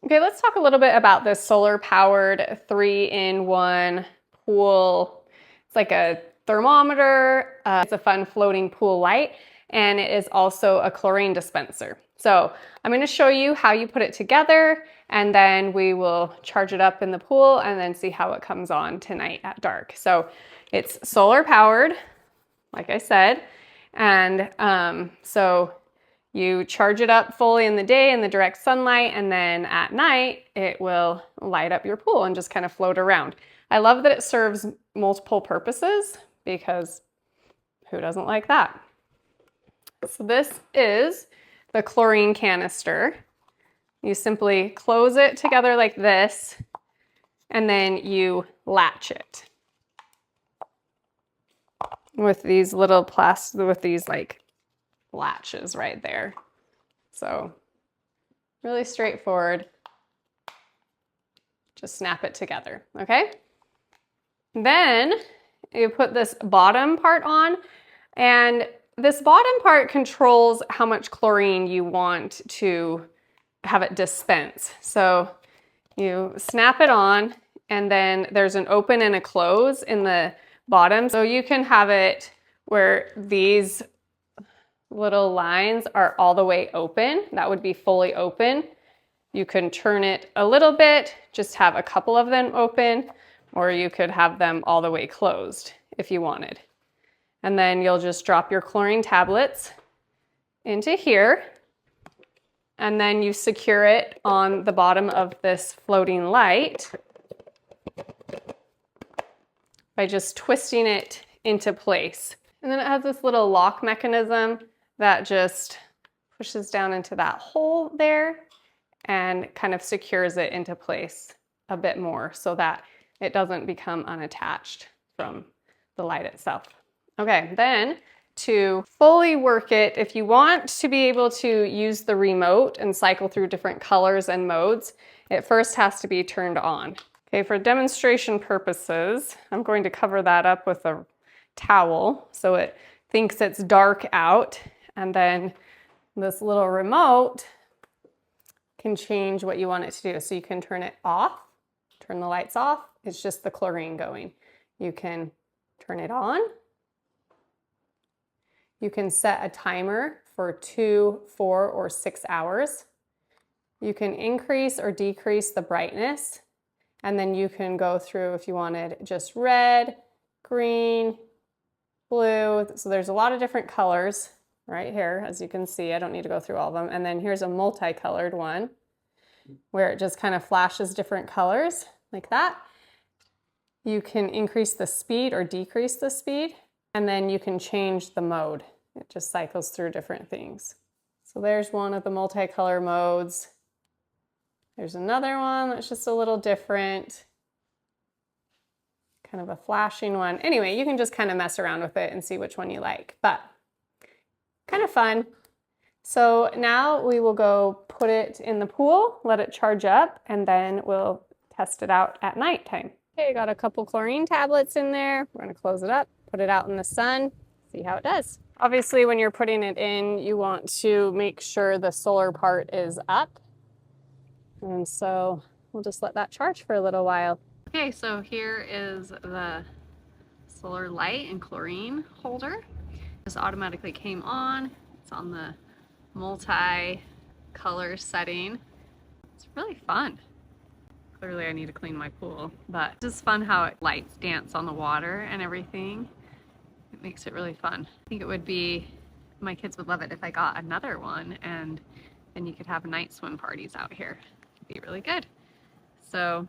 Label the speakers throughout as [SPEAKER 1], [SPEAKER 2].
[SPEAKER 1] Okay, let's talk a little bit about this solar powered 3-in-1 pool. It's like a thermometer, it's a fun floating pool light, and it is also a chlorine dispenser. So I'm going to show you how you put it together, and then we will charge it up in the pool and then see how it comes on tonight at dark. So it's solar powered, like I said, and so you charge it up fully in the day in the direct sunlight, and then at night it will light up your pool and just kind of float around. I love that it serves multiple purposes because who doesn't like that? So this is the chlorine canister. You simply close it together like this, and then you latch it with these little like latches right there. So really straightforward. Just snap it together, okay? Then you put this bottom part on, and this bottom part controls how much chlorine you want to have it dispense. So you snap it on, and then there's an open and a close in the bottom. So you can have it where these little lines are all the way open. That would be fully open. You can turn it a little bit, just have a couple of them open, or you could have them all the way closed if you wanted. And then you'll just drop your chlorine tablets into here, and then you secure it on the bottom of this floating light by just twisting it into place. And then it has this little lock mechanism that just pushes down into that hole there and kind of secures it into place a bit more so that it doesn't become unattached from the light itself. Okay, then to fully work it, if you want to be able to use the remote and cycle through different colors and modes, it first has to be turned on. Okay, for demonstration purposes, I'm going to cover that up with a towel so it thinks it's dark out, and then this little remote can change what you want it to do. So you can turn it off, turn the lights off. It's just the chlorine going. You can turn it on. You can set a timer for 2, 4, or 6 hours. You can increase or decrease the brightness, and then you can go through if you wanted just red, green, blue. So there's a lot of different colors right here, as you can see. I don't need to go through all of them. And then here's a multicolored one where it just kind of flashes different colors like that. You can increase the speed or decrease the speed, and then you can change the mode. It just cycles through different things. So there's one of the multicolor modes. There's another one that's just a little different, kind of a flashing one. Anyway, you can just kind of mess around with it and see which one you like, but kind of fun. So now we will go put it in the pool, let it charge up, and then we'll test it out at nighttime. Okay, I got a couple chlorine tablets in there. We're gonna close it up, put it out in the sun, see how it does. Obviously, when you're putting it in, you want to make sure the solar part is up. And so we'll just let that charge for a little while. Okay, so here is the solar light and chlorine holder. This automatically came on. It's on the multi-color setting. It's really fun. Clearly I need to clean my pool, but it's just fun how it lights dance on the water and everything. It makes it really fun. I think it would be, my kids would love it if I got another one, and then you could have night swim parties out here. It'd be really good. So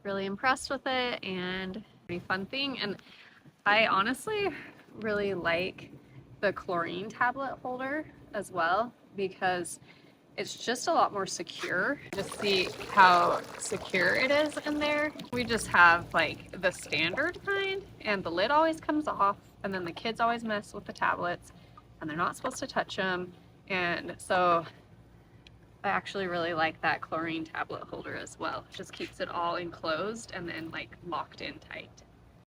[SPEAKER 1] really impressed with it, and a fun thing. And I honestly really like the chlorine tablet holder as well, because it's just a lot more secure. Just see how secure it is in there. We just have like the standard kind, and the lid always comes off, and then the kids always mess with the tablets and they're not supposed to touch them. And so I actually really like that chlorine tablet holder as well. It just keeps it all enclosed and then like locked in tight.